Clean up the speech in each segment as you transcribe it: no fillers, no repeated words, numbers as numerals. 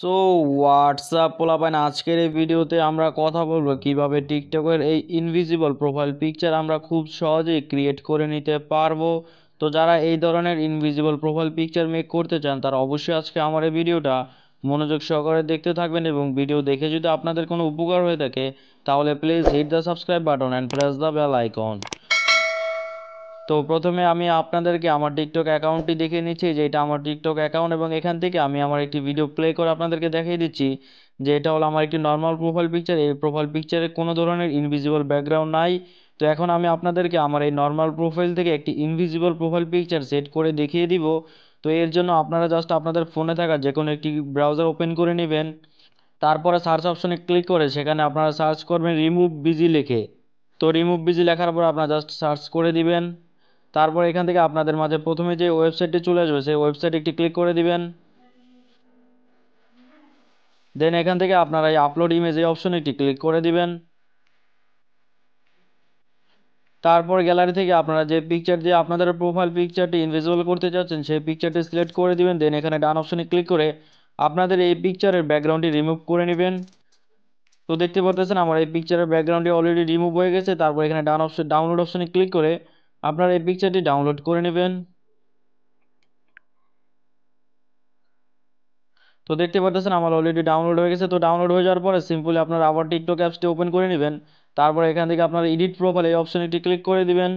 So WhatsApp পোলাপাইন, আজকের এই ভিডিওতে আমরা কথা বলবো কিভাবে টিকটকের এই ইনভিজিবল প্রোফাইল পিকচার আমরা খুব সহজেই ক্রিয়েট করে নিতে পারবো। তো যারা এই ধরনের ইনভিজিবল প্রোফাইল পিকচার মেক করতে চান তারা অবশ্যই আজকে আমার এই ভিডিওটা মনোযোগ সহকারে দেখতে থাকবেন, এবং ভিডিও দেখে যদি আপনাদের কোনো উপকার হয়ে থাকে তাহলে please hit the subscribe button and press the bell icon. তো প্রথমে আমি আপনাদেরকে আমার টিকটক অ্যাকাউন্টটি দেখিয়ে নিচ্ছি যে এটা আমার টিকটক অ্যাকাউন্ট, এবং এখান থেকে আমি আমার একটি ভিডিও প্লে করে আপনাদেরকে দেখিয়ে দিচ্ছি যে এটা হলো আমার একটি নর্মাল প্রোফাইল পিকচার। এই প্রোফাইল পিকচারে কোনো ধরনের ইনভিজিবল ব্যাকগ্রাউন্ড নাই। তো এখন আমি আপনাদেরকে আমার এই নর্মাল প্রোফাইল থেকে একটি ইনভিজিবল প্রোফাইল পিকচার সেট করে দেখিয়ে দিব। তো এর জন্য আপনারা জাস্ট আপনাদের ফোনে থাকা যে কোনো একটি ব্রাউজার ওপেন করে নেবেন, তারপরে সার্চ অপশনে ক্লিক করে সেখানে আপনারা সার্চ করবেন রিমুভ বিজি লিখে। তো রিমুভ বিজি লেখার পর আপনারা জাস্ট সার্চ করে দিবেন। তারপর এখান থেকে আপনাদের মাঝে প্রথমে যে ওয়েবসাইটটি চলে আসবে সেই ওয়েবসাইটে একটি ক্লিক করে দিবেন। দেন এখান থেকে আপনারা এই আপলোড ইমেজ এই অপশনে একটি ক্লিক করে দিবেন। তারপর গ্যালারি থেকে আপনারা যে পিকচার দিয়ে আপনাদের প্রোফাইল পিকচারটি ইনভিজিবল করতে চাচ্ছেন সেই পিকচারটি সিলেক্ট করে দিবেন। দেন এখানে ডান অপশনে ক্লিক করে আপনাদের এই পিকচারের ব্যাকগ্রাউন্ডটি রিমুভ করে নেবেন। তো দেখতে পাচ্ছেন আমার এই পিকচারের ব্যাকগ্রাউন্ডটি অলরেডি রিমুভ হয়ে গেছে। তারপর এখানে ডান অপশন ডাউনলোড অপশনে ক্লিক করে আপনারা এই পিকচারটি ডাউনলোড করে নেবেন। তো দেখতে পাচ্ছেন আমার অলরেডি ডাউনলোড হয়ে গেছে। তো ডাউনলোড হয়ে যাওয়ার পরে সিম্পলি আপনারা আবার টিকটক অ্যাপসটি ওপেন করে নেবেন। তারপর এখান থেকে আপনারা এডিট প্রোফাইল এই অপশনে একটি ক্লিক করে দিবেন।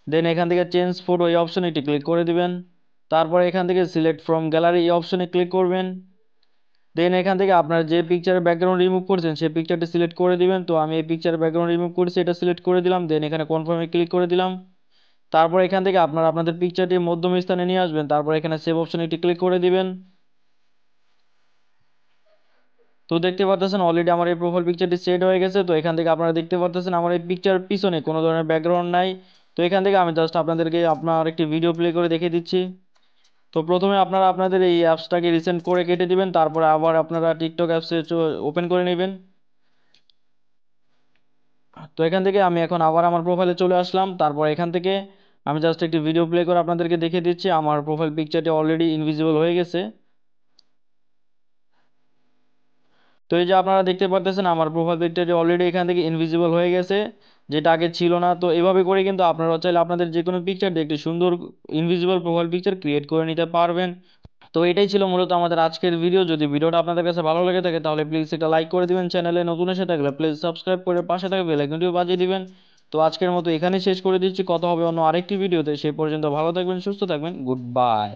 দেন এখান থেকে চেঞ্জ ফটো এই অপশনে একটি ক্লিক করে দিবেন। তারপর এখান থেকে সিলেক্ট ফ্রম গ্যালারি এই অপশনে ক্লিক করবেন। দেন এখান থেকে আপনারা যে পিকচারের ব্যাকগ্রাউন্ড রিমুভ করছেন সেই পিকচারটি সিলেক্ট করে দিবেন। তো আমি এই পিকচারের ব্যাকগ্রাউন্ড রিমুভ করেছি, এটা সিলেক্ট করে দিলাম। দেন এখানে কনফার্মে ক্লিক করে দিলাম। তারপর এখান থেকে আপনারা আপনাদের পিকচারটি মধ্যম স্থানে নিয়ে আসবেন। তারপর এখানে সেভ অপশনে একটি ক্লিক করে দিবেন। তো দেখতে পাচ্ছেন অলরেডি আমার এই প্রোফাইল পিকচারটি সেট হয়ে গেছে। তো এখান থেকে আপনারা দেখতে পাচ্ছেন আমার এই পিকচার পিছনে কোনো ধরনের ব্যাকগ্রাউন্ড নাই। তো এখান থেকে আমি জাস্ট আপনাদেরকে আপনার একটি ভিডিও প্লে করে দেখিয়ে দিচ্ছি। তো প্রথমে আপনারা আপনাদের এই অ্যাপসটাকে রিসেন্ট করে কেটে দিবেন, তারপরে আবার আপনারা টিকটক অ্যাপসে ওপেন করে নেবেন। তো এখান থেকে আমি এখন আবার আমার প্রোফাইলে চলে আসলাম। তারপর এখান থেকে আমি জাস্ট একটি ভিডিও প্লে করে আপনাদেরকে দেখিয়ে দিচ্ছি আমার প্রোফাইল পিকচারটি অলরেডি ইনভিজিবল হয়ে গেছে। তো এই যে আপনারা দেখতে পারতেছেন আমার প্রোফাইল পিকচারটি অলরেডি এখান থেকে ইনভিজিবল হয়ে গেছে, যেটা আগে ছিল না। তো এভাবে করে কিন্তু আপনারা চাইলে আপনাদের যে কোনো পিকচার দিয়ে একটি সুন্দর ইনভিজিবল প্রোফাইল পিকচার ক্রিয়েট করে নিতে পারবেন। তো এটাই ছিল মূলত আমাদের আজকের ভিডিও। যদি ভিডিওটা আপনাদের কাছে ভালো লেগে থাকে তাহলে প্লিজ একটা লাইক করে দিবেন, চ্যানেলে নতুন এসে থাকলে প্লিজ সাবস্ক্রাইব করে পাশে থাকা বেল আইকনটিও বাজিয়ে দিবেন। তো আজকের মতো এখানেই শেষ করে দিচ্ছি, কথা হবে অন্য আরেকটি ভিডিওতে। সেই পর্যন্ত ভালো থাকবেন, সুস্থ থাকবেন, গুড বাই।